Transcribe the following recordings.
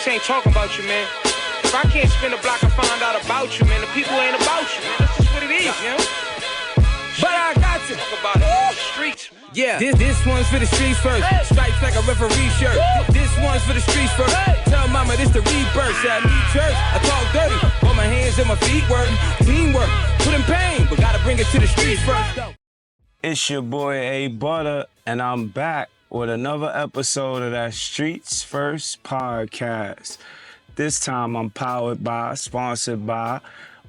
streets ain't talking about you, man. If I can't spin a block and find out about you, man, the people ain't about you, man. That's just what it is, you know? But I got to talk about it in the streets, man. Yeah, this one's for the streets first. Stripes like a referee shirt. This one's for the streets first. Tell mama this the rebirth. Say I need church, I talk dirty. But my hands and my feet work. Teamwork, put in pain, but gotta bring it to the streets first. It's your boy A Butter, and I'm back with another episode of that Streets First podcast. This time I'm sponsored by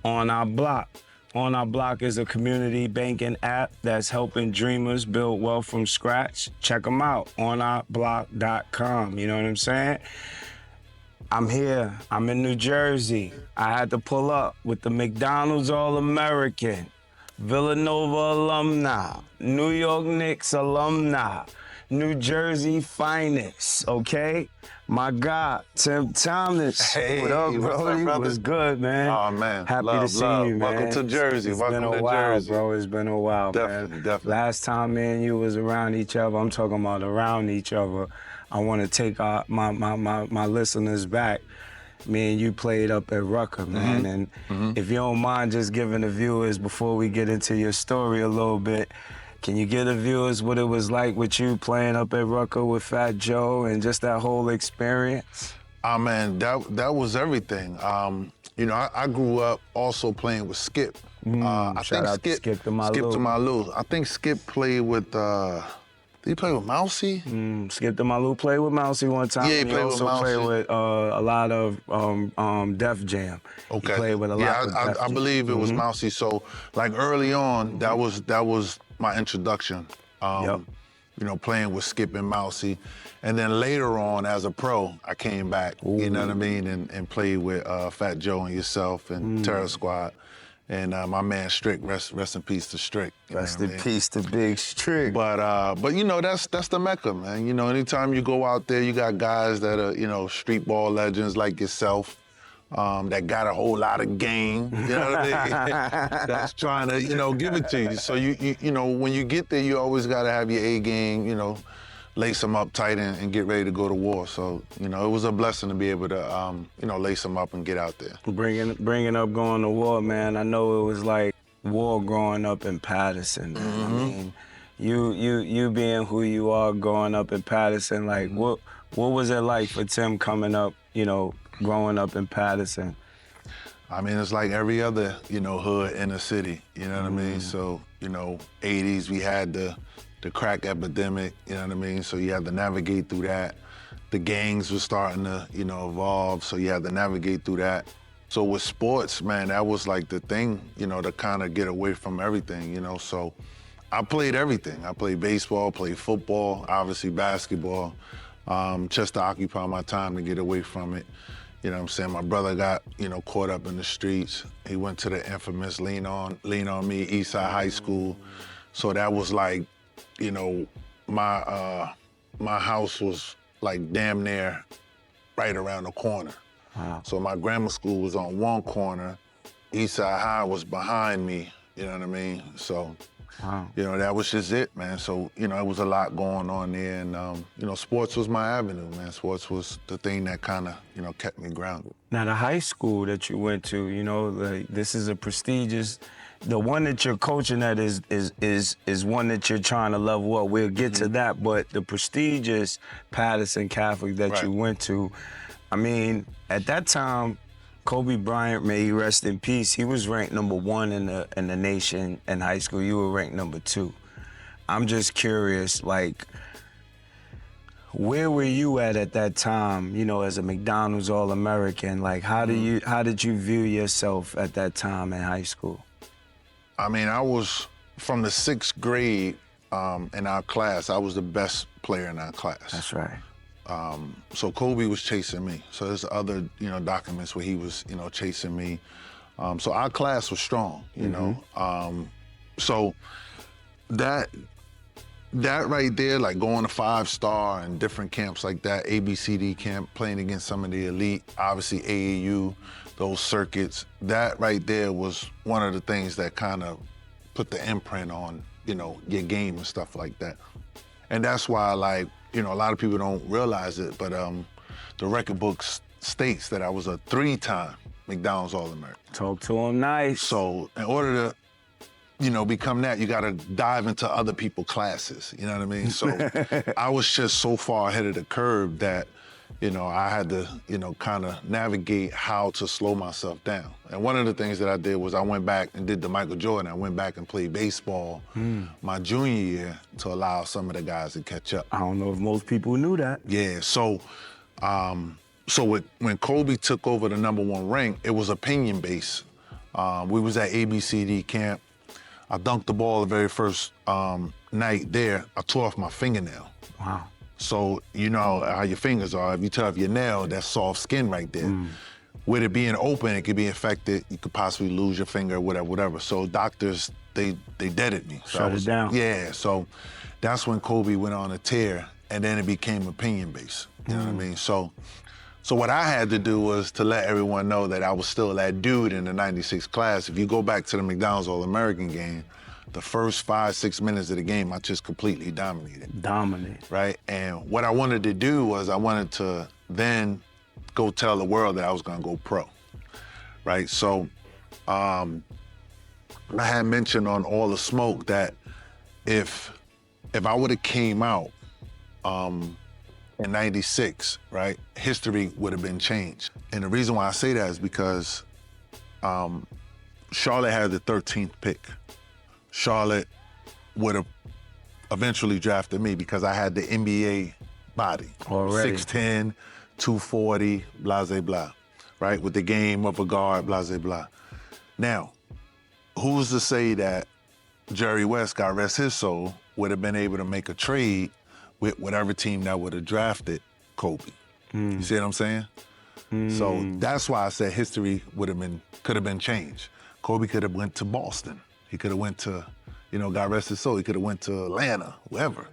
On Our Block. On Our Block is a community banking app that's helping dreamers build wealth from scratch. Check them out, onourblock.com. You know what I'm saying? I'm here. I'm in New Jersey. I had to pull up with the McDonald's All-American, Villanova alumni, New York Knicks alumni, New Jersey finest, okay? My God, Tim Thomas. Hey, what up, bro? What's good, man? Oh, man. Happy love, to see love. you, man. Welcome to Jersey. It's Welcome been a to while, Jersey. bro. It's been a while, Definitely, man. definitely. Last time me and you was around each other, I'm talking about around each other. I want to take my listeners back. Me and you played up at Rucker, man. And if you don't mind just giving the viewers, before we get into your story a little bit, can you give the viewers what it was like with you playing up at Rucker with Fat Joe and just that whole experience? Man, that was everything. You know, I grew up also playing with Skip. I Shout out to Skip to my Lou. I think Skip played with, did he play with Mousy? Skip to my Lou played with Mousy one time. Yeah, he played with also Mousy. played with a lot of Def Jam. Okay. He played with a lot of Def I Jam. believe it was Mousy. So, like early on, that was my introduction. You know, playing with Skip and Mousy. And then later on, as a pro, I came back, you know what I mean, and played with Fat Joe and yourself and Terror Squad. And my man Strick, rest in peace to Strick. Rest in peace to Big Strick. But you know, that's the Mecca, man. You know, anytime you go out there, you got guys that are, you know, street ball legends like yourself, that got a whole lot of game, you know what I mean? That's trying to, you know, give it to you. So you know, when you get there, you always gotta have your A game, you know, lace them up tight and get ready to go to war. So, you know, it was a blessing to be able to, you know, lace them up and get out there. Bringing up going to war, man. I know it was like war growing up in Patterson, man. I mean, you being who you are growing up in Patterson, like what was it like for Tim coming up, you know, growing up in Patterson? I mean, it's like every other, you know, hood in the city, you know what I mean? So, you know, 80s, we had the crack epidemic, you know what I mean? So you had to navigate through that. The gangs were starting to, you know, evolve, so you had to navigate through that. So with sports, man, that was like the thing, you know, to kind of get away from everything, you know? So I played everything. I played baseball, played football, obviously basketball, just to occupy my time to get away from it. You know what I'm saying? My brother got, you know, caught up in the streets. He went to the infamous Lean On Me, Eastside High School. So that was like, you know, my house was like damn near right around the corner. Wow. So my grammar school was on one corner, Eastside High was behind me, you know what I mean? So, you know, that was just it, man. So, you know, it was a lot going on there, and, you know, sports was my avenue, man. Sports was the thing that kind of, you know, kept me grounded. Now, the high school that you went to, you know, like, this is a prestigious, the one that you're coaching at is one that you're trying to level up. We'll get to that, but the prestigious Patterson Catholic that you went to, I mean, at that time, Kobe Bryant, may he rest in peace, he was ranked #1 in the nation in high school. You were ranked #2. I'm just curious, like, where were you at that time, you know, as a McDonald's All-American? Like, how did you view yourself at that time in high school? I mean, I was, from the 6th grade in our class, I was the best player in our class. That's right. So Kobe was chasing me. So there's other, you know, documents where he was, you know, chasing me. So our class was strong, you know. So that right there, like going to 5-star and different camps like that, ABCD camp, playing against some of the elite, obviously AAU, those circuits, that right there was one of the things that kind of put the imprint on, you know, your game and stuff like that. And that's why, like, you know, a lot of people don't realize it, but the record books states that I was a 3-time McDonald's All-American. Talk to him nice. So in order to, you know, become that, you gotta dive into other people's classes, you know what I mean? So I was just so far ahead of the curve that, you know, I had to, you know, kind of navigate how to slow myself down. And one of the things that I did was I went back and did the Michael Jordan. I went back and played baseball my junior year to allow some of the guys to catch up. I don't know if most people knew that. Yeah, so when Kobe took over the #1 ring, it was opinion-based. We was at ABCD camp. I dunked the ball the very first night there. I tore off my fingernail. Wow. So you know how your fingers are. If you tear off your nail, that's soft skin right there. With it being open, it could be infected. You could possibly lose your finger, whatever. So doctors, they deaded me. So Shut it down. Yeah, so that's when Kobe went on a tear, and then it became opinion-based. You know what I mean? So what I had to do was to let everyone know that I was still that dude in the '96 class. If you go back to the McDonald's All-American game, the first 5-6 minutes of the game, I just completely dominated. Dominate. Right? And what I wanted to do was I wanted to then go tell the world that I was gonna go pro. Right? So I had mentioned on All the Smoke that if I would have came out in '96, right, history would have been changed. And the reason why I say that is because Charlotte had the 13th pick. Charlotte would have eventually drafted me because I had the NBA body. Already. 6'10", 240, blah, blah, blah, right? With the game of a guard, blah, blah, blah. Now, who's to say that Jerry West, God rest his soul, would have been able to make a trade with whatever team that would have drafted Kobe? You see what I'm saying? So that's why I said history could have been changed. Kobe could have went to Boston. He could have went to, you know, God rest his soul, he could have went to Atlanta, wherever.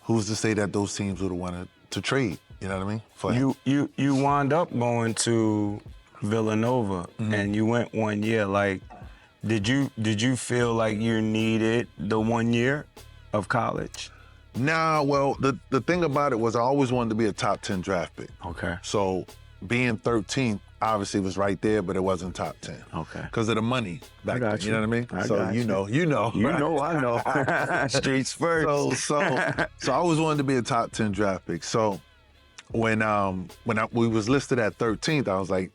Who's to say that those teams would have wanted to trade, you know what I mean? For him. You wound up going to Villanova and you went 1 year. Like, did you feel like you needed the 1 year of college? Nah, well, the thing about it was I always wanted to be a top 10 draft pick. Okay. So being 13th obviously was right there, but it wasn't top 10. Okay. Because of the money back then, you know what I mean? I so got you know. You know, I know. Streets first. So I always wanted to be a top 10 draft pick. So when we was listed at 13th, I was like,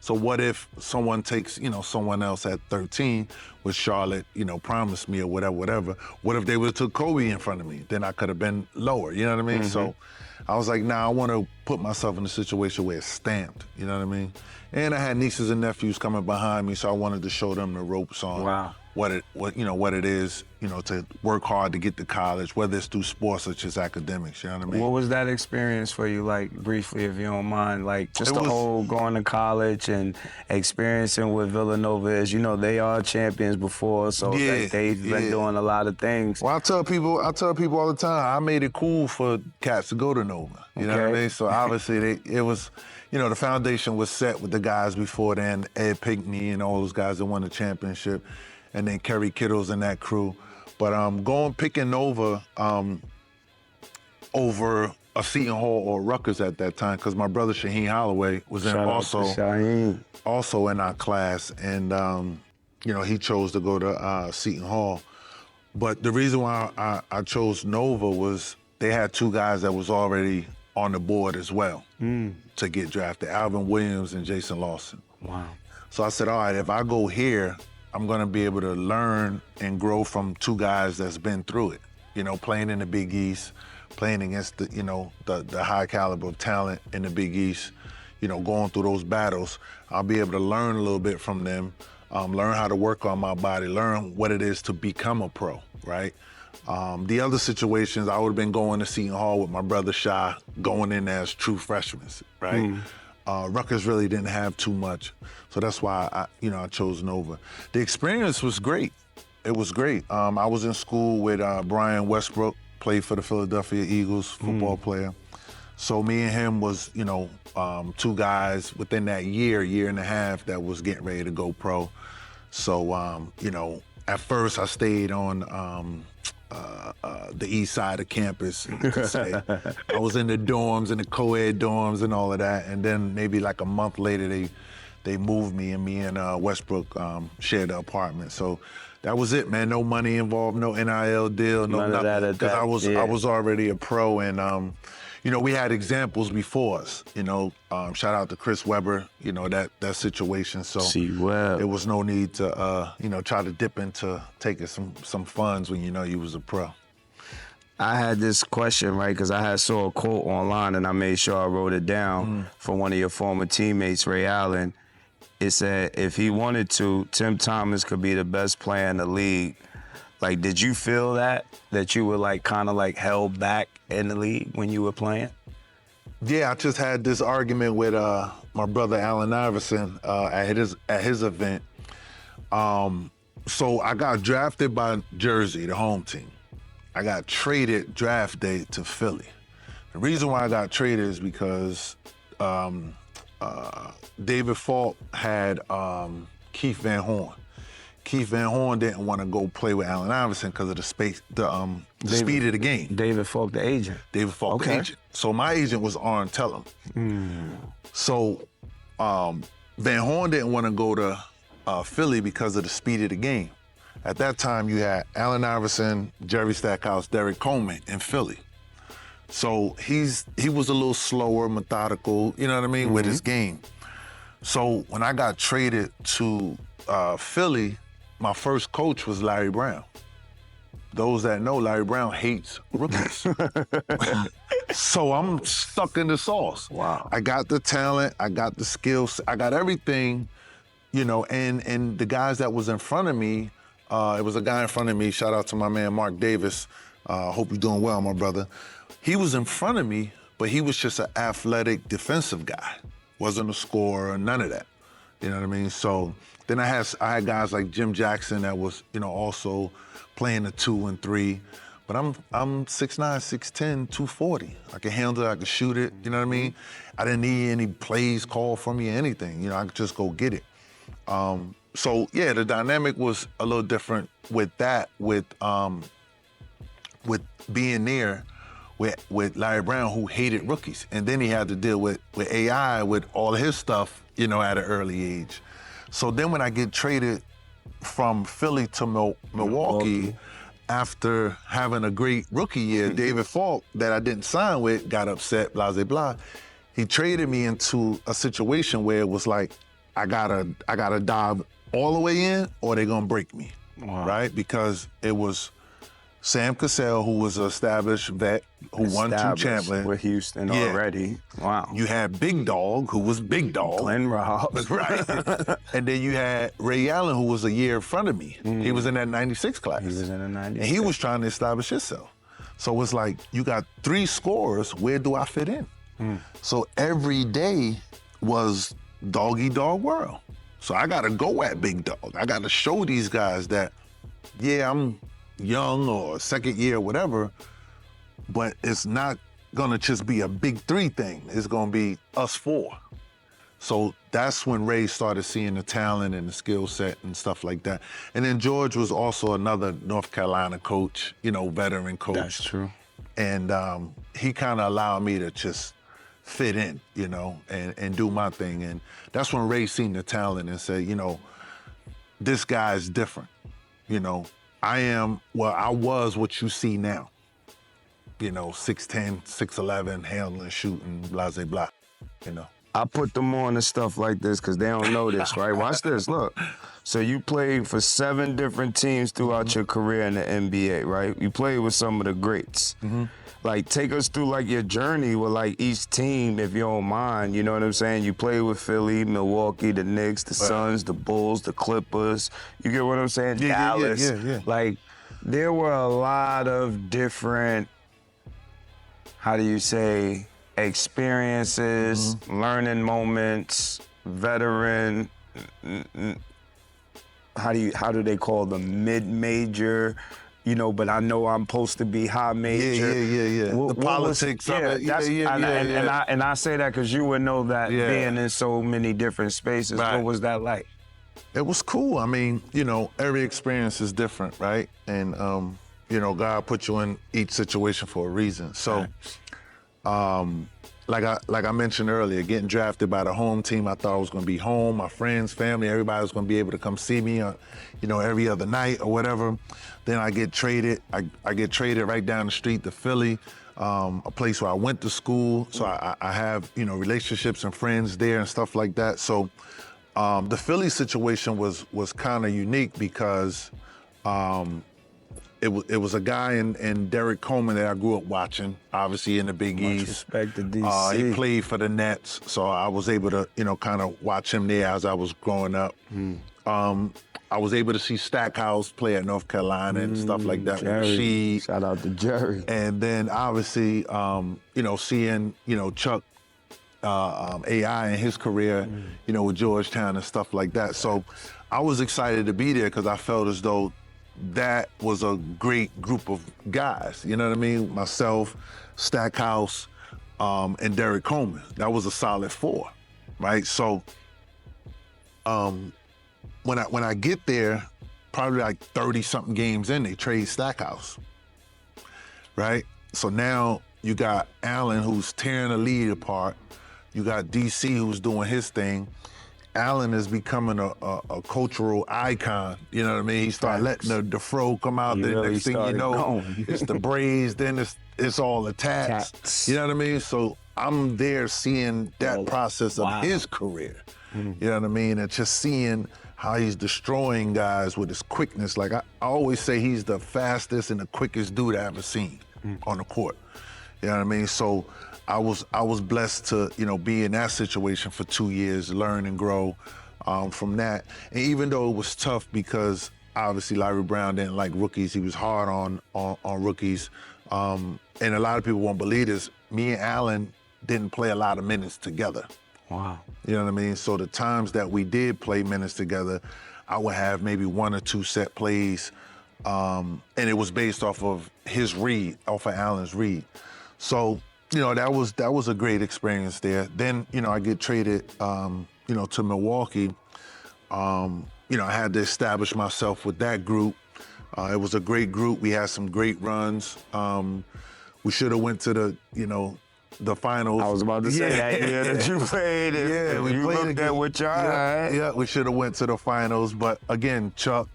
so what if someone takes, you know, someone else at 13, which Charlotte, you know, promised me or whatever. What if they would have took Kobe in front of me? Then I could have been lower, you know what I mean? So I was like, nah, I want to put myself in a situation where it's stamped, you know what I mean? And I had nieces and nephews coming behind me, so I wanted to show them the ropes on what it is, you know, to work hard to get to college, whether it's through sports or just academics, you know what I mean? What was that experience for you, like, briefly, if you don't mind? Like, just the whole going to college and experiencing what Villanova is. You know, they are champions before, so they've been doing a lot of things. Well, I tell people all the time, I made it cool for cats to go to Nova. You know what I mean? So obviously it was, you know, the foundation was set with the guys before then, Ed Pinckney and all those guys that won the championship, and then Kerry Kittles and that crew. But picking Nova over a Seton Hall or Rutgers at that time, because my brother Shaheen Holloway was also in our class, and you know, he chose to go to Seton Hall. But the reason why I chose Nova was they had two guys that was already on the board as well to get drafted, Alvin Williams and Jason Lawson. Wow. So I said, all right, if I go here, I'm gonna be able to learn and grow from two guys that's been through it. You know, playing in the Big East, playing against the high caliber of talent in the Big East, you know, going through those battles. I'll be able to learn a little bit from them, learn how to work on my body, learn what it is to become a pro, right? The other situations, I would have been going to Seton Hall with my brother Shy, going in as true freshmen, right? Rutgers really didn't have too much, so that's why I chose Nova. The experience was great. It was great. I was in school with Brian Westbrook, played for the Philadelphia Eagles, football player. So me and him was, you know, two guys within that year and a half that was getting ready to go pro. So, you know, at first I stayed on the east side of campus, you could say. I was in the dorms, in the co-ed dorms and all of that. And then maybe like a month later, they moved me, and Westbrook shared the apartment. So that was it, man. No money involved, no NIL deal, no None of nothing. that. Because I was already a pro, and you know, we had examples before us. You know, shout out to Chris Webber. You know, that situation. So C-Web. there was no need to you know, try to dip into taking some funds when you know you was a pro. I had this question, right, because I saw a quote online and I made sure I wrote it down from one of your former teammates, Ray Allen. It said, if he wanted to, Tim Thomas could be the best player in the league. Like, did you feel that you were like kind of like held back in the league when you were playing? Yeah, I just had this argument with my brother Allen Iverson at his event. So I got drafted by Jersey, the home team. I got traded draft day to Philly. The reason why I got traded is because David Falk had Keith Van Horn. Keith Van Horn didn't want to go play with Allen Iverson because of the speed of the game. David Falk, the agent. David Falk, the agent. So my agent was Arn Tellem. So Van Horn didn't want to go to Philly because of the speed of the game. At that time, you had Allen Iverson, Jerry Stackhouse, Derek Coleman in Philly. So he was a little slower, methodical, you know what I mean, with his game. So when I got traded to Philly, my first coach was Larry Brown. Those that know, Larry Brown hates rookies. So I'm stuck in the sauce. Wow. I got the talent, I got the skills, I got everything, you know, and the guys that was in front of me, it was a guy in front of me, shout out to my man Mark Davis. Hope you're doing well, my brother. He was in front of me, but he was just an athletic defensive guy. Wasn't a scorer, none of that. You know what I mean? So then I had guys like Jim Jackson that was, you know, also playing the 2 and 3. But I'm 6'9", 6'10", 240. I can handle it, I can shoot it, you know what I mean? I didn't need any plays called from me or anything. You know, I could just go get it. So yeah, the dynamic was a little different with that, with being there with Larry Brown, who hated rookies. And then he had to deal with AI, with all of his stuff, you know, at an early age. So then when I get traded from Philly to Milwaukee, after having a great rookie year, David Falk, that I didn't sign with, got upset, blah, blah, blah. He traded me into a situation where it was like, I gotta dive all the way in, or they're gonna break me, right? Because it was Sam Cassell, who was an established vet, who won 2 championships with Houston already. Wow. You had Big Dog, who was Big Dog. Glenn Ross. Right. And then you had Ray Allen, who was a year in front of me. He was in that 96 class. He was in the 96. And he was trying to establish himself. So it's like, you got 3 scorers, where do I fit in? So every day was dog-eat-dog world. So I gotta go at Big Dog. I gotta show these guys that, yeah, I'm young or second year, whatever, but it's not gonna just be a big 3 thing. It's gonna be us 4. So that's when Ray started seeing the talent and the skill set and stuff like that. And then George was also another North Carolina coach, you know, veteran coach. That's true. And he kind of allowed me to just fit in, you know, and do my thing. And that's when Ray seen the talent and said, you know, this guy is different. You know, I was what you see now. You know, 6'10", 6'11", handling, shooting, blah, blah, blah, you know. I put them on to stuff like this because they don't know this, right? Watch this, look. So you played for 7 different teams throughout your career in the NBA, right? You played with some of the greats. Like, take us through, like, your journey with, like, each team, if you don't mind. You know what I'm saying? You played with Philly, Milwaukee, the Knicks, the Suns, the Bulls, the Clippers. You get what I'm saying? Dallas. Yeah. Like, there were a lot of different, how do you say, experiences, learning moments, veteran, how do they call them, mid-major, you know, but I know I'm supposed to be high major. Yeah. The politics of it. And I say that because you would know that being in so many different spaces. Right. What was that like? It was cool. I mean, you know, every experience is different, right? And, you know, God put you in each situation for a reason. So, like I mentioned earlier, getting drafted by the home team, I thought I was going to be home, my friends, family, everybody was going to be able to come see me, you know, every other night or whatever. Then I get traded. I get traded right down the street to Philly, a place where I went to school. So I have, you know, relationships and friends there and stuff like that. So the Philly situation was kind of unique because it was a guy in Derek Coleman that I grew up watching, obviously in the Big East. Respect to DC. He played for the Nets, so I was able to, you know, kind of watch him there as I was growing up. I was able to see Stackhouse play at North Carolina and stuff like that. Jerry. Shout out to Jerry. And then obviously, you know, seeing, you know, Chuck AI in his career, you know, with Georgetown and stuff like that. So I was excited to be there because I felt as though that was a great group of guys. You know what I mean? Myself, Stackhouse, and Derek Coleman. That was a solid four, right? So when I get there, probably like 30-something games in, they trade Stackhouse, right? So now you got Allen who's tearing the league apart. You got DC who's doing his thing. Allen is becoming a cultural icon. You know what I mean? He started letting the fro come out. Then really next thing you know, it's the braids. Then it's all the tats. You know what I mean? So I'm there seeing that process of his career. You know what I mean? And just seeing how he's destroying guys with his quickness. Like I always say, he's the fastest and the quickest dude I ever seen on the court. You know what I mean? So I was blessed to, you know, be in that situation for 2 years, learn and grow from that. And even though it was tough because obviously Larry Brown didn't like rookies, he was hard on rookies. And a lot of people won't believe this, me and Allen didn't play a lot of minutes together. Wow. You know what I mean? So the times that we did play minutes together, I would have maybe 1 or 2 set plays, and it was based off of his read, off of Allen's read. So, you know, that was a great experience there. Then, you know, I get traded, you know, to Milwaukee. You know, I had to establish myself with that group. It was a great group. We had some great runs. We should have went to the, you know, the finals. I was about to say that year that you played it. Yeah, we you played looked at with your yeah, we should have went to the finals. But again, Chuck,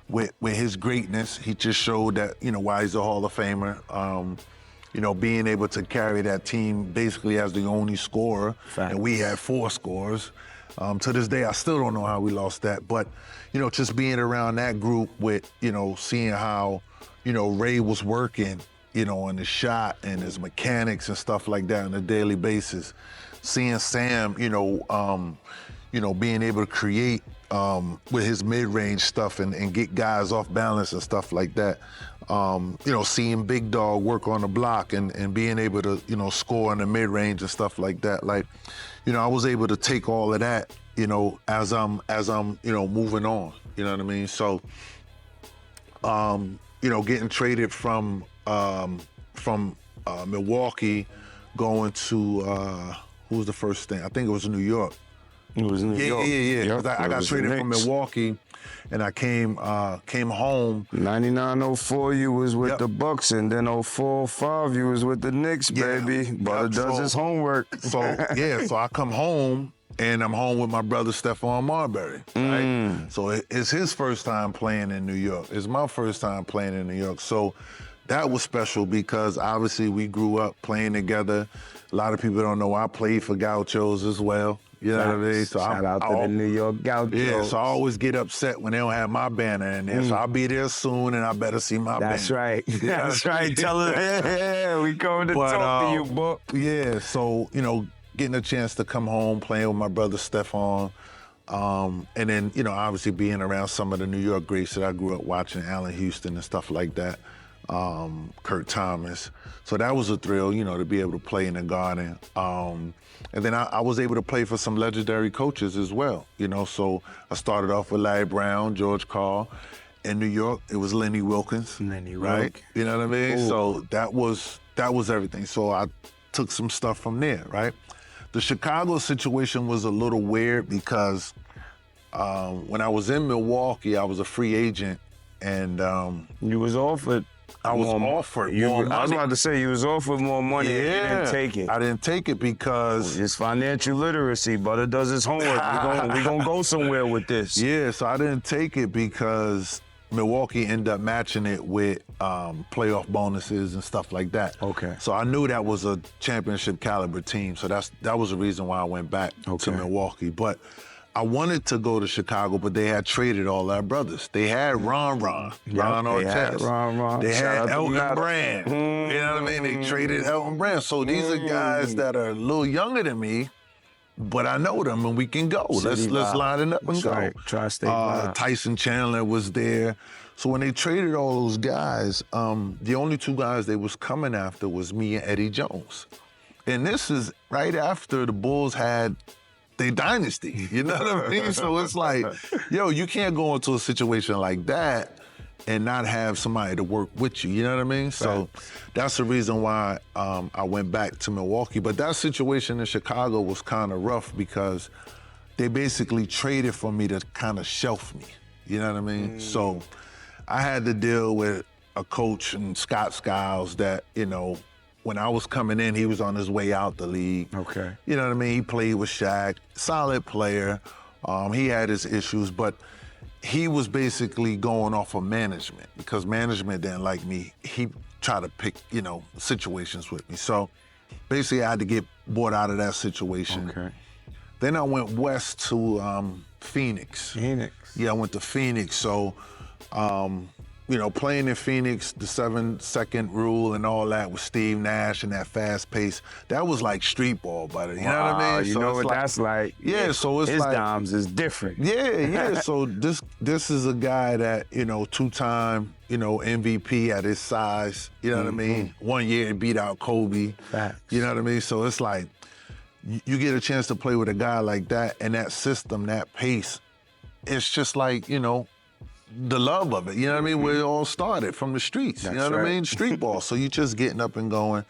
with his greatness, he just showed that, you know, why he's a Hall of Famer. You know, being able to carry that team basically as the only scorer, and we had 4 scorers. To this day, I still don't know how we lost that. But, you know, just being around that group with, you know, seeing how, you know, Ray was working, you know, on his shot and his mechanics and stuff like that on a daily basis. Seeing Sam, you know, being able to create with his mid-range stuff and get guys off balance and stuff like that. You know, seeing Big Dog work on the block and being able to, you know, score in the mid-range and stuff like that. Like, you know, I was able to take all of that, you know, as I'm, you know, moving on. You know what I mean? So, you know, getting traded from Milwaukee, going to who was the first thing? I think it was New York. It was New York. Yeah. 'Cause I got traded from Milwaukee, and I came home. 99-04, you was with the Bucks, and then 04-05, you was with the Knicks, baby. Brother does his homework. So I come home, and I'm home with my brother Stephon Marbury, right? So it's his first time playing in New York. It's my first time playing in New York. So that was special because obviously we grew up playing together. A lot of people don't know I played for Gauchos as well. You know what I mean? So shout out to the New York Gauchos. Yeah, so I always get upset when they don't have my banner in there. So I'll be there soon, and I better see my banner. That's right. That's right. Tell us, yeah, we coming to talk to you, book. Yeah, so, you know, getting a chance to come home, playing with my brother Stephon, and then, you know, obviously being around some of the New York greats that I grew up watching, Allen Houston and stuff like that, Kurt Thomas. So that was a thrill, you know, to be able to play in the Garden. And then I was able to play for some legendary coaches as well, you know. So I started off with Larry Brown, George Karl. In New York, it was Lenny Wilkins, right? You know what I mean? Ooh. So that was everything. So I took some stuff from there, right? The Chicago situation was a little weird because when I was in Milwaukee, I was a free agent, and you was offered I was More- offered you- more I was money. about to say you was offered more money. And you didn't take it. I didn't take it because It's financial literacy. Butter does his homework. We gonna go somewhere with this. yeah, so I didn't take it because Milwaukee ended up matching it with playoff bonuses and stuff like that. Okay. So I knew that was a championship caliber team. So that was the reason why I went back to Okay. Milwaukee. But I wanted to go to Chicago, but they had traded all our brothers. They had Ron Yep, Artest. they had Ron. They Shout out had to Elton Matter. Brand. You know what I mean? They traded Elton Brand. So these are guys that are a little younger than me, but I know them and we can go. Let's City vibe. line it up and That's go. right. Tri-state vibe. Tyson Chandler was there. So when they traded all those guys, the only two guys they was coming after was me and Eddie Jones. And this is right after the Bulls had their dynasty. You know what I mean? So it's like, yo, you can't go into a situation like that and not have somebody to work with you. You know what I mean? So that's the reason why I went back to Milwaukee. But that situation in Chicago was kind of rough because they basically traded for me to kind of shelf me. You know what I mean? So I had to deal with a coach and Scott Skiles that, you know, when I was coming in, he was on his way out the league. Okay. You know what I mean? He played with Shaq, solid player. He had his issues, but he was basically going off of management because management didn't like me. He tried to pick, you know, situations with me. So basically I had to get bought out of that situation. Okay. Then I went west to Phoenix. Phoenix. Yeah, I went to Phoenix. So, you know, playing in Phoenix, the 7-second rule and all that with Steve Nash and that fast pace, that was like street ball, buddy. You know what I mean? You So know it's what like- that's like. Yeah, so it's his like dimes is different. yeah. So this is a guy that, you know, two-time, you know, MVP at his size. You know what I mean? 1 year he beat out Kobe. Facts. You know what I mean? So it's like you get a chance to play with a guy like that and that system, that pace. It's just like, you know, the love of it. You know what I mean? Where it all started from the streets. You know That's what I right. mean? Street ball. So you just getting up and going.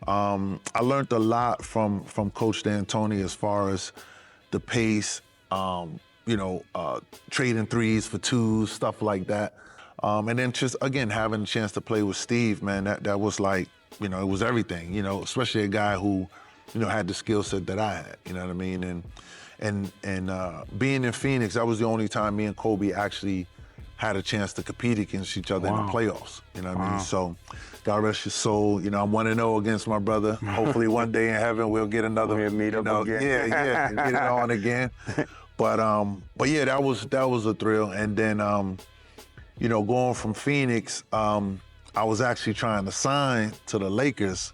I learned a lot from Coach D'Antoni as far as the pace, you know, trading threes for twos, stuff like that. And then just, again, having a chance to play with Steve, man, that was like, you know, it was everything, you know, especially a guy who, you know, had the skill set that I had, you know what I mean? And being in Phoenix, that was the only time me and Kobe actually had a chance to compete against each other in the playoffs, you know what I mean? So, God rest his soul, you know, I'm 1-0 against my brother. Hopefully one day in heaven we'll get another, We'll meet you up know, again. Yeah, get it on again. But yeah, that was a thrill. And then, you know, going from Phoenix, I was actually trying to sign to the Lakers,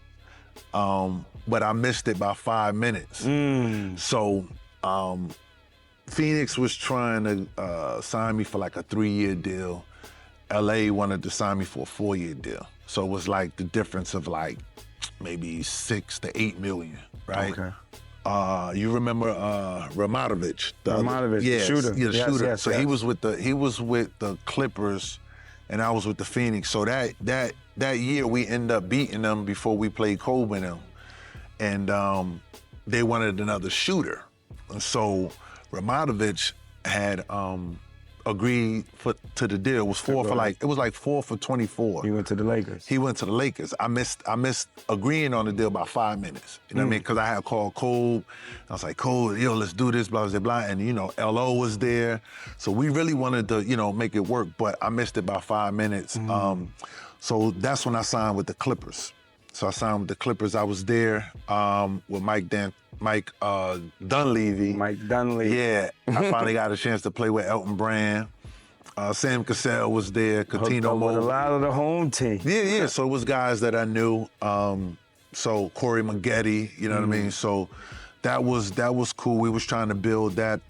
but I missed it by 5 minutes. So Phoenix was trying to sign me for like a 3-year deal. LA wanted to sign me for a 4-year deal. So it was like the difference of like maybe 6 to 8 million, right? Okay. You remember Ramatovich? Ramatovich, the yes, shooter. Yeah, the Yes, shooter. yes, So yes. he was with the Clippers, and I was with the Phoenix. So that year we ended up beating them before we played Kobe and them, and they wanted another shooter. And so Ramatovich had agreed to the deal. It was it was like 4 for 24. He went to the Lakers. He went to the Lakers. I missed agreeing on the deal by 5 minutes. You know what I mean? Because I had called Cole. I was like, Cole, yo, let's do this, blah, blah, blah. And, you know, LO was there. So we really wanted to, you know, make it work, but I missed it by 5 minutes. So that's when I signed with the Clippers. So I signed with the Clippers. I was there with Mike Dunleavy. Mike Dunleavy. Yeah, I finally got a chance to play with Elton Brand. Sam Cassell was there, Hooked Catino up with a Mobley. lot of the home team. Yeah. So it was guys that I knew. So Corey Maggette, you know what I mean? So that was cool. We was trying to build that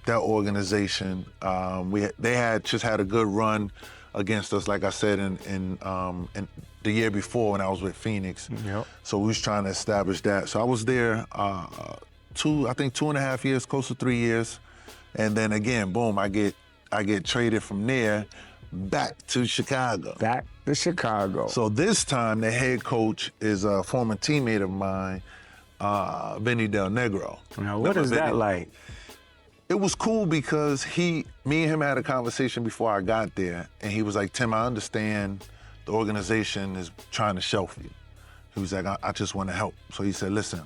organization. They had just had a good run against us, like I said, in the year before when I was with Phoenix. Yep. So we was trying to establish that. So I was there 2.5 years, close to 3 years. And then again, boom, I get traded from there back to Chicago. Back to Chicago. So this time the head coach is a former teammate of mine, Vinny Del Negro. Now, what is that like? It was cool because me and him had a conversation before I got there, and he was like, Tim, I understand, the organization is trying to shelf you. He was like, I just want to help. So he said, listen,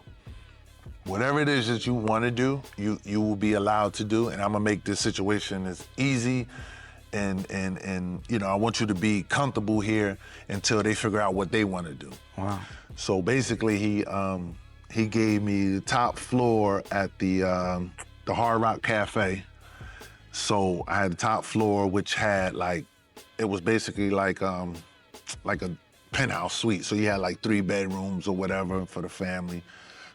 whatever it is that you want to do, you will be allowed to do, and I'm gonna make this situation as easy and you know, I want you to be comfortable here until they figure out what they want to do. Wow. So basically, he gave me the top floor at the Hard Rock Cafe. So I had the top floor, which had it was basically like a penthouse suite. So you had like 3 bedrooms or whatever for the family.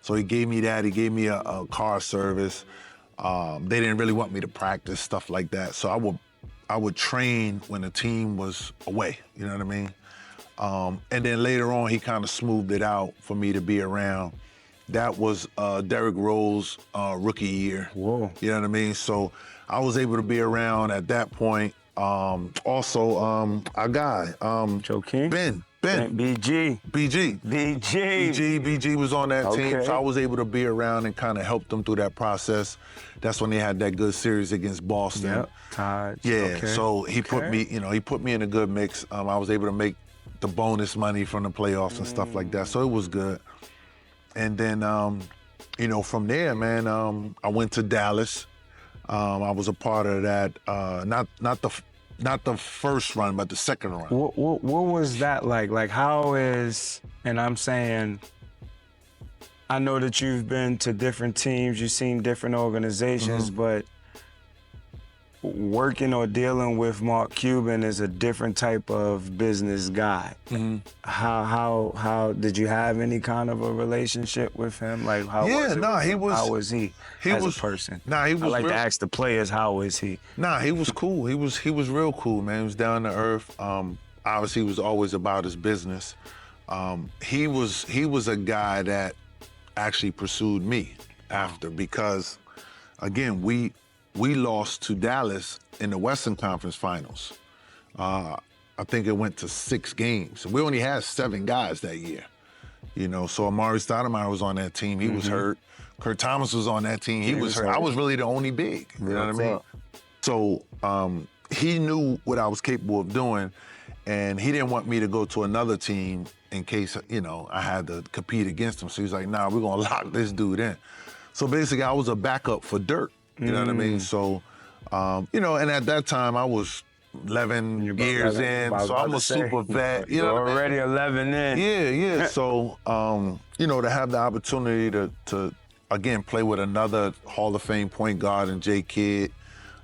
So he gave me that. He gave me a car service. They didn't really want me to practice, stuff like that. So I would train when the team was away, you know what I mean? And then later on, he kind of smoothed it out for me to be around. That was Derrick Rose rookie year. Whoa. You know what I mean? So I was able to be around at that point. Also, our guy, Joe King? Ben. BG. BG was on that team, Okay. so I was able to be around and kind of help them through that process. That's when they had that good series against Boston. Yep. Todd. Yeah, Okay. so he put Okay. me, he put me in a good mix. I was able to make the bonus money from the playoffs and stuff like that, so it was good. And then, from there, man, I went to Dallas. I was a part of that, not the first run, but the second run. What was that like? Like, how is, and I'm saying, I know that you've been to different teams, you've seen different organizations, but working or dealing with Mark Cuban is a different type of business guy. How did you have any kind of a relationship with him? Like, how was it? he was. How was he as a person? Nah, he was. I like real, to ask the players, how is he? Nah, he was cool. He was real cool, man. He was down to earth. Obviously, he was always about his business. He was a guy that actually pursued me after, because, again, we lost to Dallas in the Western Conference Finals. I think it went to 6 games. We only had 7 guys that year. So Amari Stoudemire was on that team. He was hurt. Kurt Thomas was on that team. He was hurt. I was really the only big. You know what I mean? So he knew what I was capable of doing, and he didn't want me to go to another team in case, I had to compete against him. So he was like, nah, we're going to lock this dude in. So basically, I was a backup for Dirk. You know what I mean? So, and at that time, I was 11 years in, so I'm a super vet. You know what I mean? Already 11 in. Yeah. So, to have the opportunity to again, play with another Hall of Fame point guard in Jay Kidd,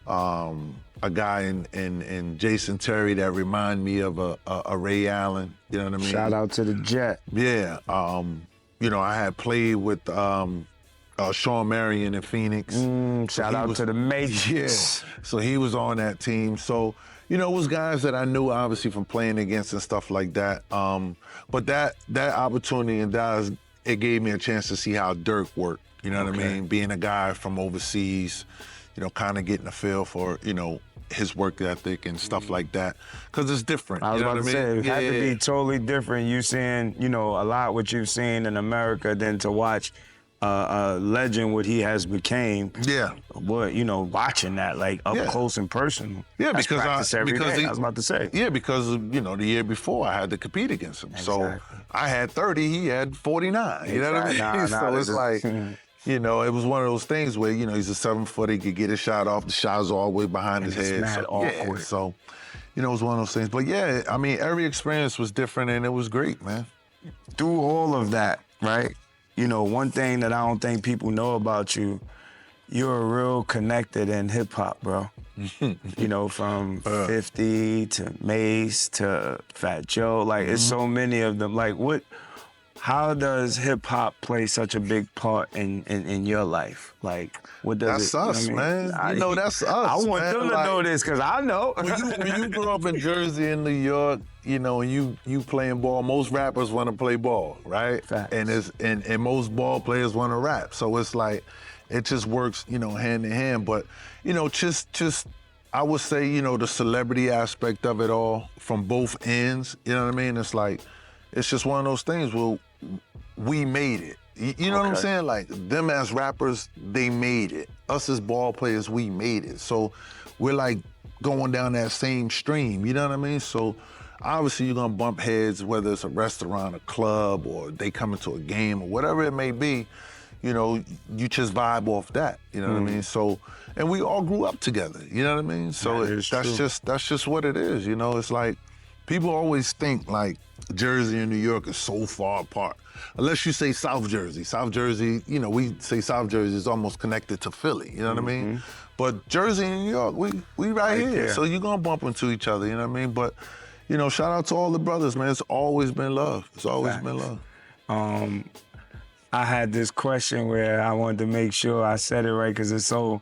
a guy in Jason Terry that remind me of a Ray Allen. You know what I mean? Shout out to the Jet. Yeah. I had played with Sean Marion in Phoenix. Shout out to the Matrix. Yeah. So he was on that team. So, it was guys that I knew obviously from playing against and stuff like that. But that opportunity in Dallas, it gave me a chance to see how Dirk worked. You know what I mean? Being a guy from overseas, kind of getting a feel for, his work ethic and stuff like that. Because it's different. I was about to say, it had to be totally different. You seeing, a lot what you've seen in America than to watch a legend what he has became. Yeah. But, watching that like up close and personal. Yeah, That's because practice every day, I was about to say. Yeah, because the year before I had to compete against him. Exactly. So I had 30, he had 49. You know what I mean? Nah, so it's like, it was one of those things where, he's a 7-footer, he could get his shot off, the shot's all the way behind his head. Mad awkward. So, it was one of those things. But yeah, I mean, every experience was different and it was great, man. Through all of that, right? One thing that I don't think people know about you, you're real connected in hip hop, bro. From 50 to Mace to Fat Joe, like it's so many of them. Like how does hip hop play such a big part in your life? Like what does That's us, man. That's us. I want man. them to know this because I know. when you grew up in Jersey and New York, and you playing ball, most rappers want to play ball, right? Facts. And most ball players want to rap. So it's like, it just works, hand in hand. But, just I would say, the celebrity aspect of it all from both ends, you know what I mean? It's like, it's just one of those things where we made it. You know what I'm saying? Like, them as rappers, they made it. Us as ball players, we made it. So we're like going down that same stream, you know what I mean? So obviously you're gonna bump heads, whether it's a restaurant, a club, or they come into a game, or whatever it may be. You know, you just vibe off that. You know what I mean? So, and we all grew up together. You know what I mean? So that's just what it is. You know, it's like people always think like Jersey and New York is so far apart. Unless you say South Jersey. South Jersey, you know, we say South Jersey is almost connected to Philly. You know what I mean? But Jersey and New York, we right here. there. So you're gonna bump into each other. You know what I mean? But you know, shout out to all the brothers, man. It's always been love. It's always been love. I had this question where I wanted to make sure I said it right because it's so.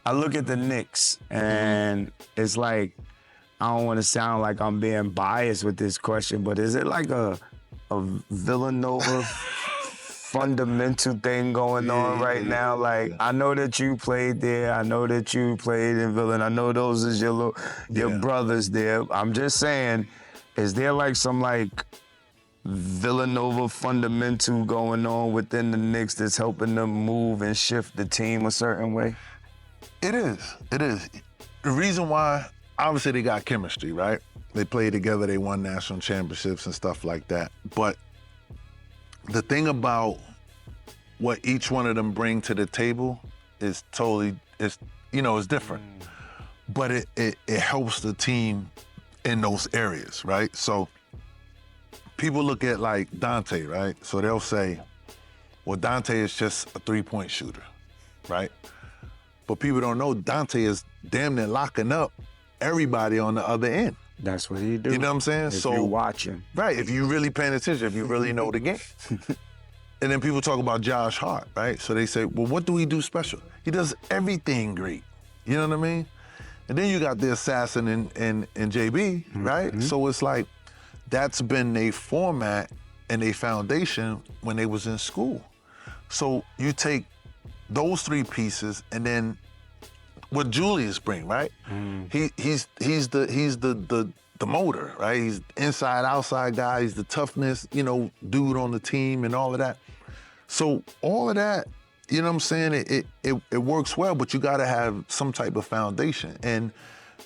I look at the Knicks and it's like I don't want to sound like I'm being biased with this question, but is it like a Villanova fundamental thing going on right now? Like I know that you played there, I know that you played in Villanova, I know those is your brothers there. I'm just saying, is there like some like Villanova fundamental going on within the Knicks that's helping them move and shift the team a certain way? It is. The reason why, obviously they got chemistry, right? They played together, they won national championships and stuff like that. But the thing about what each one of them bring to the table is totally, it's different. But it helps the team in those areas, right? So people look at like Dante, right? So they'll say, well, Dante is just a three-point shooter, right? But people don't know Dante is damn near locking up everybody on the other end. That's what he do. You know what I'm saying? If you watch him. Right, if you really paying attention, if you really know the game. And then people talk about Josh Hart, right? So they say, well, what do he do special? He does everything great. You know what I mean? And then you got the assassin in JB, right? So it's like, that's been their format and their foundation when they was in school. So you take those three pieces and then what Julius bring, right? He's the motor, right? He's inside, outside guy, he's the toughness, dude on the team and all of that. So all of that, you know what I'm saying? It works well, but you gotta have some type of foundation. And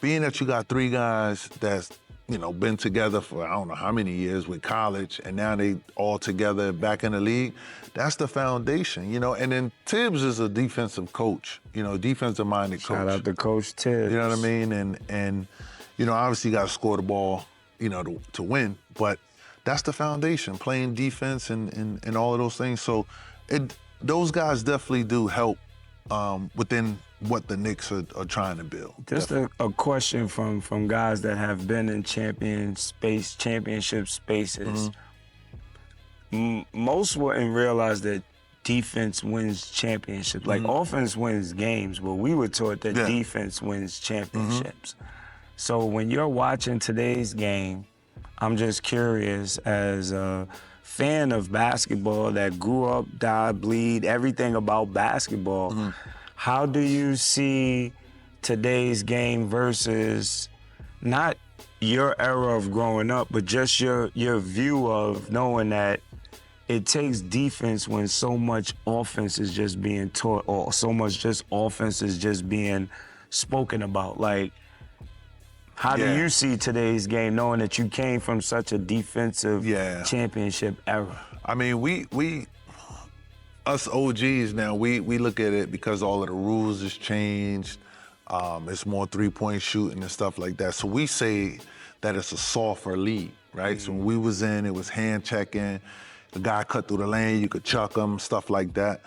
being that you got three guys that's been together for I don't know how many years with college, and now they all together back in the league. That's the foundation, And then Tibbs is a defensive coach, defensive-minded coach. Shout out to Coach Tibbs. You know what I mean? And obviously you got to score the ball, to win. But that's the foundation, playing defense and all of those things. So those guys definitely do help within what the Knicks are trying to build. Just a question from guys that have been in championship spaces. Most wouldn't realize that defense wins championships. Like offense wins games, but we were taught that defense wins championships. So when you're watching today's game, I'm just curious, as a fan of basketball that grew up, died, bleed, everything about basketball, how do you see today's game versus not your era of growing up, but just your view of knowing that it takes defense when so much offense is just being taught, or so much just offense is just being spoken about? Like, how do you see today's game, knowing that you came from such a defensive championship era? I mean, we us OGs now, we look at it because all of the rules has changed. It's more three-point shooting and stuff like that. So we say that it's a softer league, right? So when we was in, it was hand checking. The guy cut through the lane, you could chuck him, stuff like that.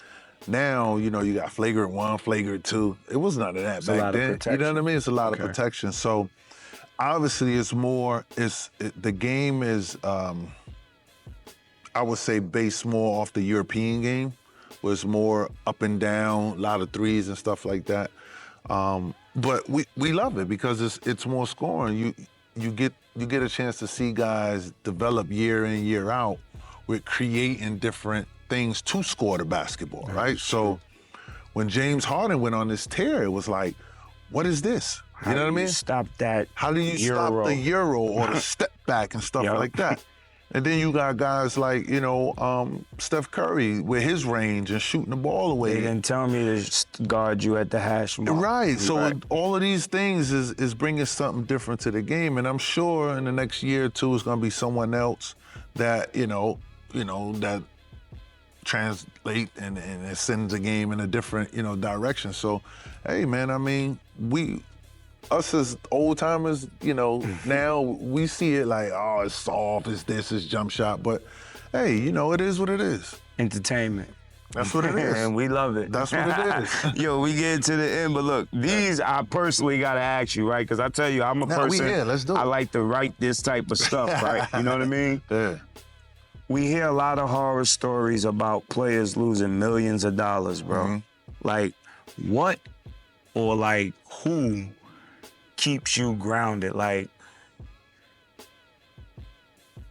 Now, you got flagrant one, flagrant two. It was none of that back then. You know what I mean? It's a lot of protection. So obviously it's more, the game is, I would say, based more off the European game, where it's more up and down, a lot of threes and stuff like that. But we love it because it's more scoring. You get a chance to see guys develop year in, year out with creating different things to score the basketball, right? So when James Harden went on this tear, it was like, what is this? You know what I mean? Stop that. How do you stop the euro or the step back and stuff like that? And then you got guys like, Steph Curry with his range and shooting the ball away. They didn't tell me to guard you at the hash mark. Right. So Right. all of these things is bringing something different to the game, and I'm sure in the next year or two it's going to be someone else that that translate and it sends the game in a different direction. So, hey man, I mean us as old timers, now we see it like, oh, it's soft, it's this, it's jump shot, but hey, it is what it is. Entertainment. That's what it is. And we love it. That's what it is. Yo, we get to the end, but look, these I personally gotta ask you, right? Because I tell you, I'm a person. Let's do it. I like to write this type of stuff, right? You know what I mean? Yeah. We hear a lot of horror stories about players losing millions of dollars, bro. Mm-hmm. Like, what or like who keeps you grounded? Like,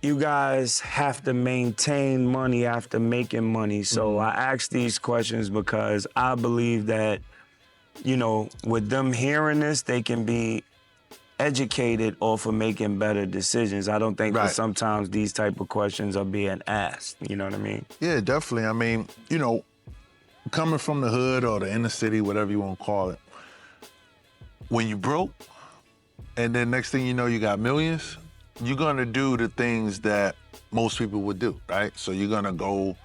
you guys have to maintain money after making money. So I ask these questions because I believe that, with them hearing this, they can be educated off of making better decisions. I don't think that Right. sometimes these type of questions are being asked. You know what I mean? Yeah, definitely. I mean, coming from the hood or the inner city, whatever you want to call it, when you broke, and then next thing you know, you got millions, you're gonna do the things that most people would do, right? So you're gonna go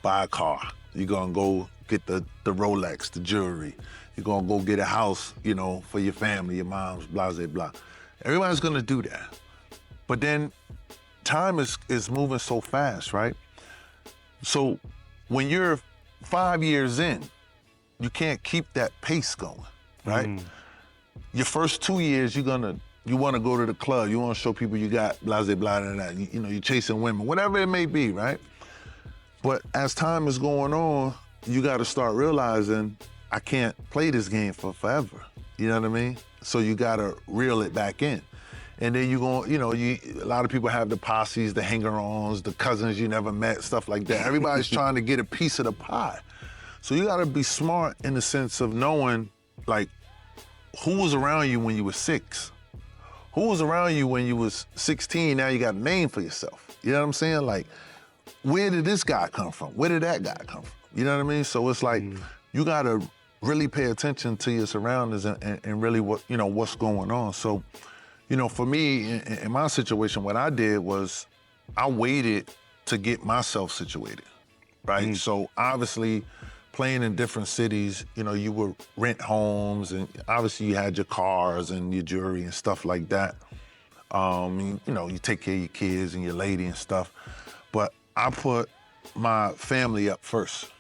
buy a car. You're gonna go get the Rolex, the jewelry. You're gonna go get a house, for your family, your mom's, blah, blah, blah. Everybody's gonna do that. But then time is moving so fast, right? So when you're 5 years in, you can't keep that pace going, right? Your first 2 years, you want to go to the club. You want to show people you got blah, blah, blah, blah, blah. You're chasing women, whatever it may be, right? But as time is going on, you got to start realizing I can't play this game for forever. You know what I mean? So you got to reel it back in. And then a lot of people have the posses, the hanger-ons, the cousins you never met, stuff like that. Everybody's trying to get a piece of the pie. So you got to be smart in the sense of knowing, like, who was around you when you were 6? Who was around you when you was 16? Now you got a name for yourself. You know what I'm saying? Like, where did this guy come from? Where did that guy come from? You know what I mean? So it's like, you got to really pay attention to your surroundings and really what's going on. So, for me, in my situation, what I did was I waited to get myself situated, right? So obviously, playing in different cities, you would rent homes, and obviously you had your cars and your jewelry and stuff like that. You take care of your kids and your lady and stuff. But I put my family up first.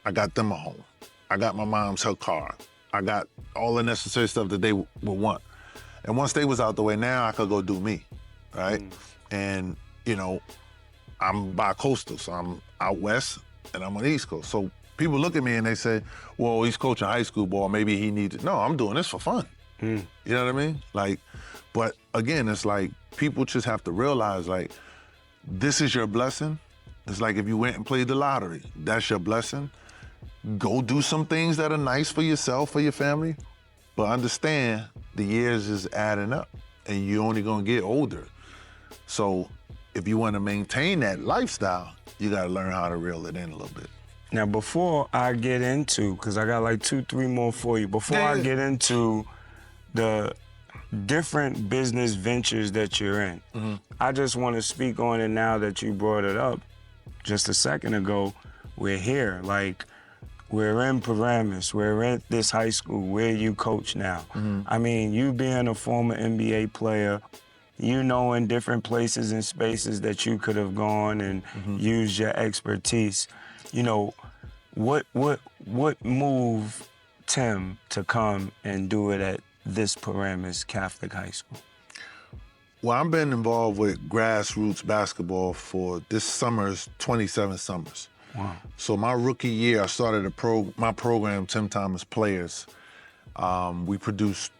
I got them a home. I got my mom's her car. I got all the necessary stuff that they would want. And once they was out the way, now I could go do me, right? And, I'm bi-coastal, so I'm out west and I'm on the East Coast. So people look at me and they say, well, he's coaching high school ball, maybe he needs it. No, I'm doing this for fun. You know what I mean? Like, but again, it's like people just have to realize, like, this is your blessing. It's like if you went and played the lottery, that's your blessing. Go do some things that are nice for yourself, for your family, but understand the years is adding up and you're only gonna get older. So if you wanna maintain that lifestyle, you gotta learn how to reel it in a little bit. Now, before I get into, because I got like 2-3 more for you, before I get into the different business ventures that you're in, I just want to speak on it now that you brought it up. Just a second ago, we're here. Like, we're in Paramus, we're at this high school where you coach now. I mean, you being a former NBA player, in different places and spaces that you could have gone and used your expertise. What moved Tim to come and do it at this Paramus Catholic High School? Well, I've been involved with grassroots basketball for this summer's 27 summers. Wow. So my rookie year, I started my program, Tim Thomas Players. We produced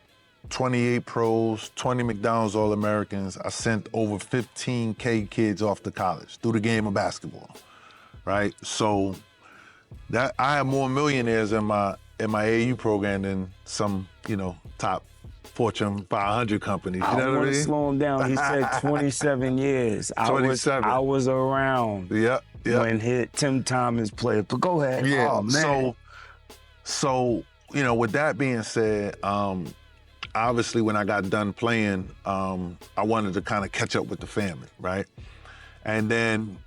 28 pros, 20 McDonald's All-Americans. I sent over 15K kids off to college through the game of basketball, right? So that I have more millionaires in my AAU program than some, top Fortune 500 companies. You I know what I want to mean? slow him down. He said 27 years. 27. I was around Yeah. when Tim Thomas played. But go ahead. Yeah. Oh, man. So with that being said, obviously when I got done playing, I wanted to kind of catch up with the family, right? And then,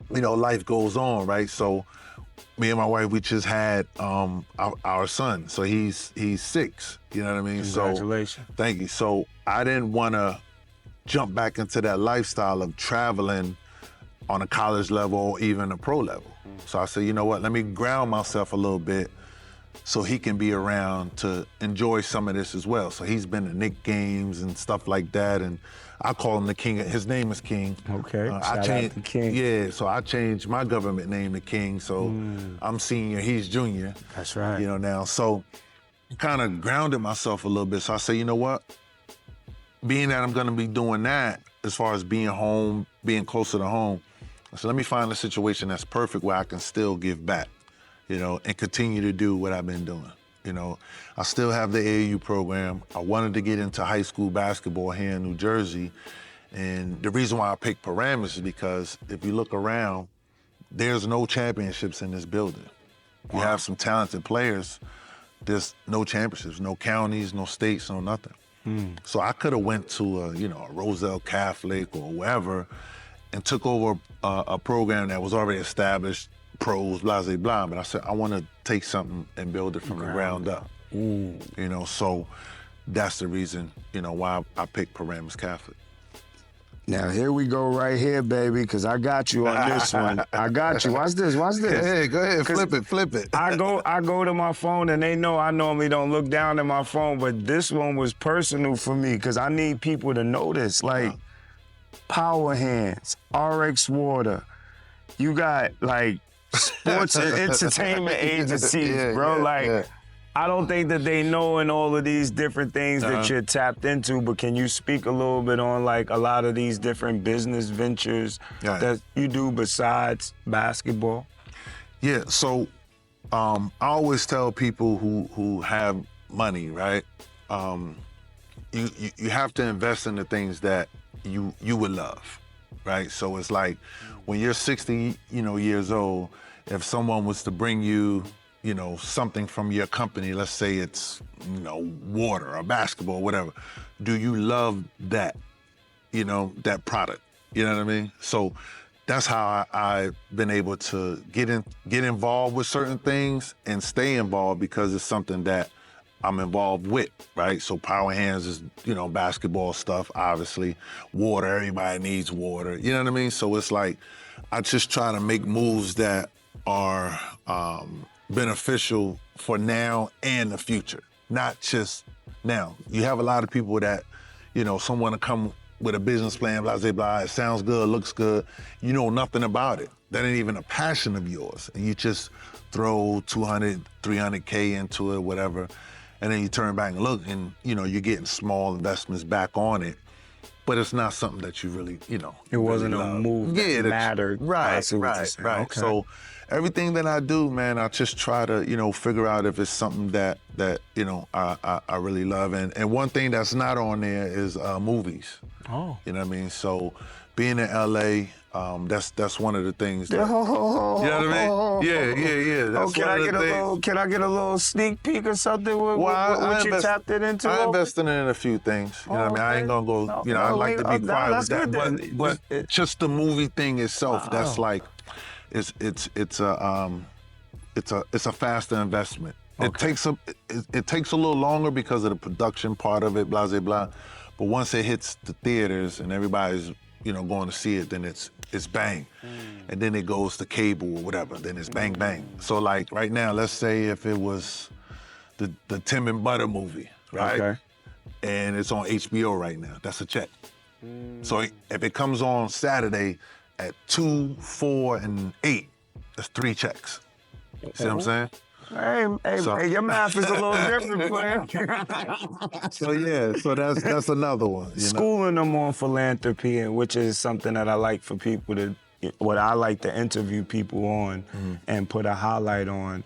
life goes on, right? So me and my wife, we just had our son. So he's 6, you know what I mean? Congratulations. So, thank you. So I didn't want to jump back into that lifestyle of traveling on a college level or even a pro level. So I said, you know what, let me ground myself a little bit so he can be around to enjoy some of this as well. So he's been to Knick games and stuff like that, and I call him the King. His name is King. Okay, I shout changed, out to King. Yeah, so I changed my government name to King, so I'm senior, he's junior. That's right. Now. So kind of grounded myself a little bit. So I said, you know what, being that I'm gonna be doing that as far as being home, being closer to home, so let me find a situation that's perfect where I can still give back, and continue to do what I've been doing. I still have the AAU program. I wanted to get into high school basketball here in New Jersey. And the reason why I picked Paramus is because if you look around, there's no championships in this building. You have some talented players, there's no championships, no counties, no states, no nothing. So I could have went to a Roselle Catholic or wherever and took over a program that was already established, pros, blah, blah, blah. But I said, I want to take something and build it from the ground up. So that's the reason, why I picked Paramus Catholic. Now, here we go right here, baby, because I got you on this one. I got you. Watch this. Hey, go ahead, flip it. I go to my phone, and they know I normally don't look down at my phone, but this one was personal for me because I need people to know this. Like, Power Hands, RX Water, you got, like, sports and entertainment agencies, bro. I don't think that they know in all of these different things that you're tapped into, but can you speak a little bit on like a lot of these different business ventures that you do besides basketball? Yeah, so I always tell people who have money, right? You have to invest in the things that you would love, right? So it's like when you're 60, years old, if someone was to bring you, something from your company, let's say it's, water or basketball, whatever, do you love that, that product? You know what I mean? So that's how I've been able to get involved with certain things and stay involved because it's something that I'm involved with, right? So Power Hands is, basketball stuff, obviously. Water, everybody needs water. You know what I mean? So it's like, I just try to make moves that are beneficial for now and the future, not just now. You have a lot of people that, someone to come with a business plan, blah, blah, blah, it sounds good, looks good. You know nothing about it. That ain't even a passion of yours. And you just throw 200, 300K into it, whatever. And then you turn back and look and, you're getting small investments back on it. But it's not something that you really, It wasn't really a move that mattered. Right. Okay. So everything that I do, man, I just try to, figure out if it's something that I really love. And one thing that's not on there is movies. Oh. You know what I mean? So being in LA, that's one of the things that, you know what I mean? Yeah. That's can I get a little sneak peek or something with what you tapped it into? I invested in a few things. You know what I mean? I ain't gonna go, I like to be quiet with that. But just the movie thing itself, that's like, it's a faster investment. Okay. It takes a little longer because of the production part of it, blah, blah, blah. But once it hits the theaters and everybody's, going to see it, then it's bang. And then it goes to cable or whatever, then it's bang, bang. So like right now, let's say if it was the Tim and Butter movie, right? Okay. And it's on HBO right now, that's a check. So if it comes on Saturday at 2, 4, and 8, that's 3 checks. See what I'm saying? Hey, your math is a little different, player. So that's another one. Schooling them on philanthropy, and which is something that I like for people to, what I like to interview people on and put a highlight on.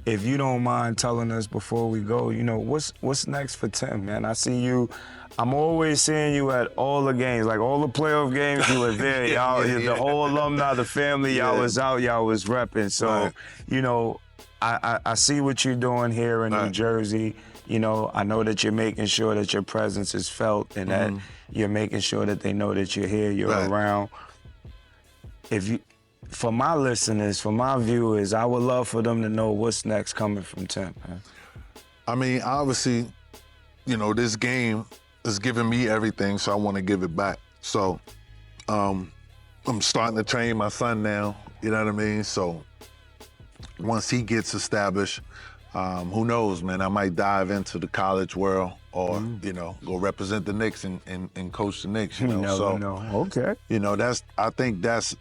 if you don't mind telling us before we go, what's next for Tim, man? I see you. I'm always seeing you at all the games, like all the playoff games. You were there, y'all. The whole alumni, the family, y'all was out, y'all was repping. So, I see what you're doing here in New Jersey. I know that you're making sure that your presence is felt and that you're making sure that they know that you're here, you're around. For my listeners, for my viewers, I would love for them to know what's next coming from Tim, man. I mean, obviously, this game is giving me everything, so I want to give it back. So I'm starting to train my son now, you know what I mean? So once he gets established, who knows, man, I might dive into the college world or, go represent the Knicks and coach the Knicks, Okay. I think that's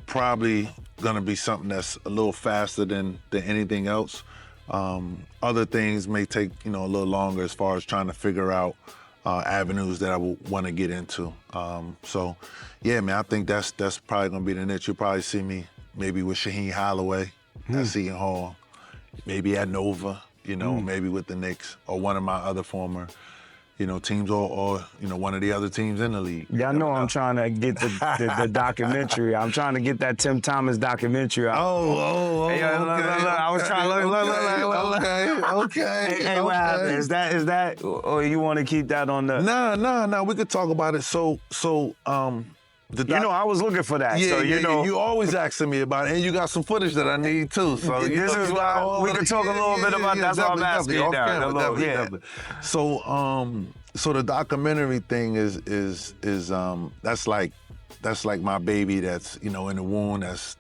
probably gonna be something that's a little faster than anything else. Other things may take, a little longer as far as trying to figure out avenues that I would want to get into. Yeah, man, I think that's probably gonna be the niche. You'll probably see me maybe with Shaheen Holloway at Seton Hall, maybe at Nova, maybe with the Knicks or one of my other former, teams or one of the other teams in the league. Yeah, I know I'm trying to get the documentary. I'm trying to get that Tim Thomas documentary out. Okay. Look, I was trying to look. Okay. Hey, what happened? Is that, or you want to keep that on the? No, we could talk about it. So, I was looking for that. Yeah, so, you always asking me about it, and you got some footage that I need too. So this is why we can talk a little bit about. That's why I'm asking you now. Definitely. So the documentary thing is that's like my baby that's in the womb that's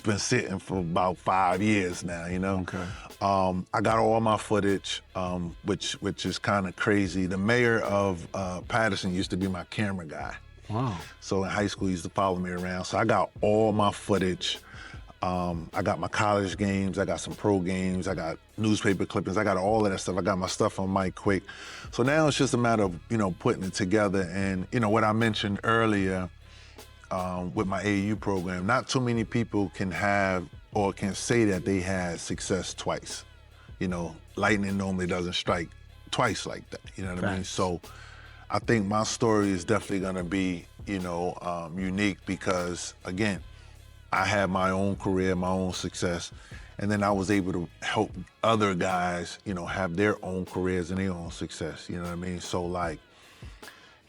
been sitting for about 5 years now. Okay. I got all my footage, which is kind of crazy. The mayor of Patterson used to be my camera guy. Wow. So in high school, he used to follow me around. So I got all my footage. I got my college games. I got some pro games. I got newspaper clippings. I got all of that stuff. I got my stuff on Mike Quick. So now it's just a matter of, putting it together. And, what I mentioned earlier with my AAU program, not too many people can have or can say that they had success twice. Lightning normally doesn't strike twice like that. You know what I mean? So I think my story is definitely gonna be, unique because, again, I had my own career, my own success, and then I was able to help other guys, have their own careers and their own success, you know what I mean? So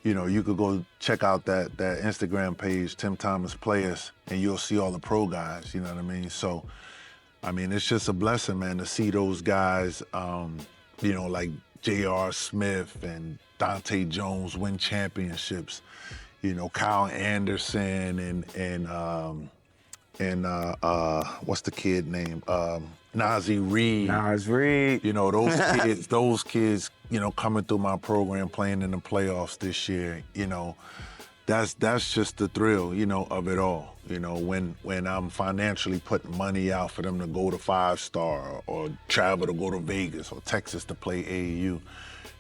you could go check out that Instagram page, Tim Thomas Players, and you'll see all the pro guys, you know what I mean? So, it's just a blessing, man, to see those guys, like J.R. Smith and Dante Jones win championships, Kyle Anderson and what's the kid name? Nazi Reed. Nas Reed. Those kids, coming through my program, playing in the playoffs this year, that's just the thrill, of it all. When I'm financially putting money out for them to go to 5-star or travel to go to Vegas or Texas to play AAU.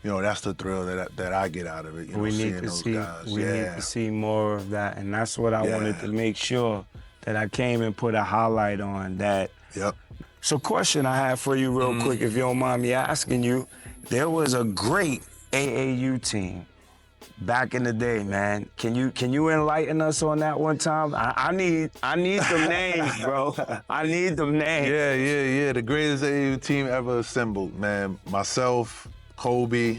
That's the thrill that I get out of it. We need to see more of that, and that's what I wanted to make sure that I came and put a highlight on that. Yep. So, question I have for you, real quick, if you don't mind me asking you, there was a great AAU team back in the day, man. Can you enlighten us on that one time? I need them names, bro. I need them names. Yeah. The greatest AAU team ever assembled, man. Myself, Kobe,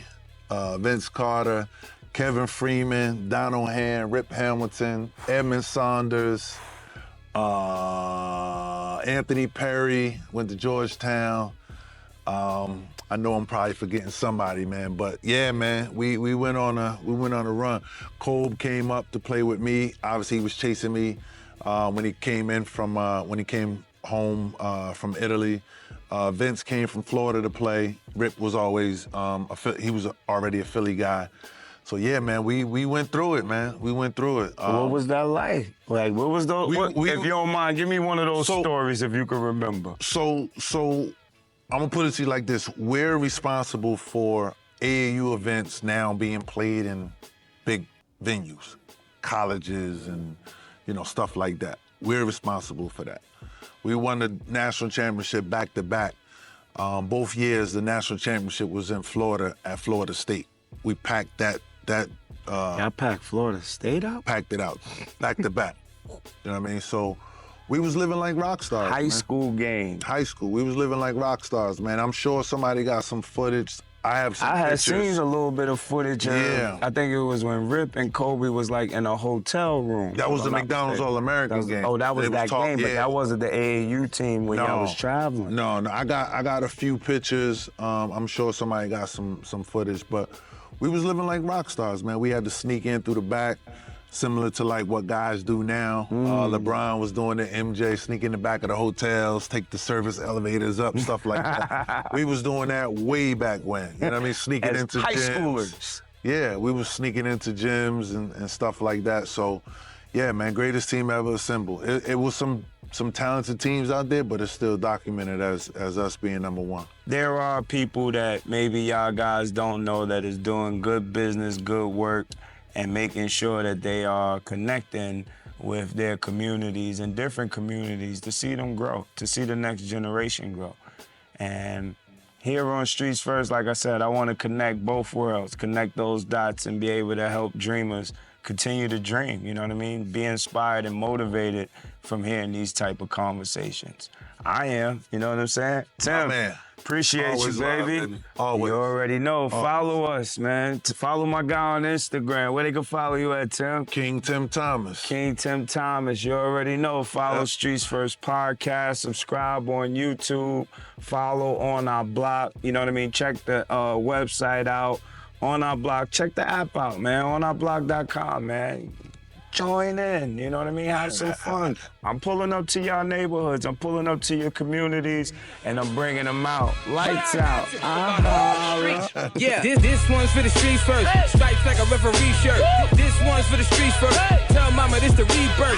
Vince Carter, Kevin Freeman, Donald Hand, Rip Hamilton, Edmund Saunders, Anthony Perry went to Georgetown. I know I'm probably forgetting somebody, man, but yeah, man, we went on a run. Kobe came up to play with me. Obviously, he was chasing me when he came home from Italy. Vince came from Florida to play. Rip was always he was already a Philly guy. So yeah, man, we went through it, man. We went through it. What was that like? Like, what was those? If you don't mind, give me one of those stories if you can remember. So I'm gonna put it to you like this: we're responsible for AAU events now being played in big venues, colleges, and stuff like that. We're responsible for that. We won the national championship back-to-back Both years, the national championship was in Florida at Florida State. We packed Y'all packed Florida State out? packed it out, back to back. You know what I mean? So we was living like rock stars. High man. school game. High school. We was living like rock stars, man. I'm sure somebody got some footage. I have some I had pictures. seen a little bit of footage. Yeah. I think it was when Rip and Kobe was like in a hotel room. That was the If I'm not McDonald's mistaken. All-American game. Oh, that was They that game, but yeah. that wasn't the AAU team when y'all was traveling. No, I got a few pictures. I'm sure somebody got some footage, but we was living like rock stars, man. We had to sneak in through the back, similar to like what guys do now. LeBron was doing it, MJ sneak in the back of the hotels, take the service elevators up, stuff like that. We was doing that way back when. You know what I mean? Sneaking As into high gyms. schoolers. Yeah, we was sneaking into gyms and stuff like that. So, yeah, man, greatest team ever assembled. It was some talented teams out there, but it's still documented as us being number one. There are people that maybe y'all guys don't know that is doing good business, good work, and making sure that they are connecting with their communities and different communities to see them grow, to see the next generation grow. And here on Streets First, like I said, I want to connect both worlds, connect those dots and be able to help dreamers continue to dream, you know what I mean? Be inspired and motivated from hearing these type of conversations. I am, you know what I'm saying? Tim, man. appreciate Always you, love, baby. baby. Always. You already know. Follow us, man. Follow my guy on Instagram. Where they can follow you at, Tim? King Tim Thomas. King Tim Thomas, you already know. Follow Yep. Streets First Podcast, subscribe on YouTube, follow on our blog, you know what I mean? Check the website out. On our blog, check the app out, man, onourblock.com, man. Join in, you know what I mean? Have some fun. I'm pulling up to y'all neighborhoods, I'm pulling up to your communities, and I'm bringing them out. Lights out. Yeah, this one's for the streets first. Stripes like a referee shirt. This one's for the streets first. Tell mama this the rebirth.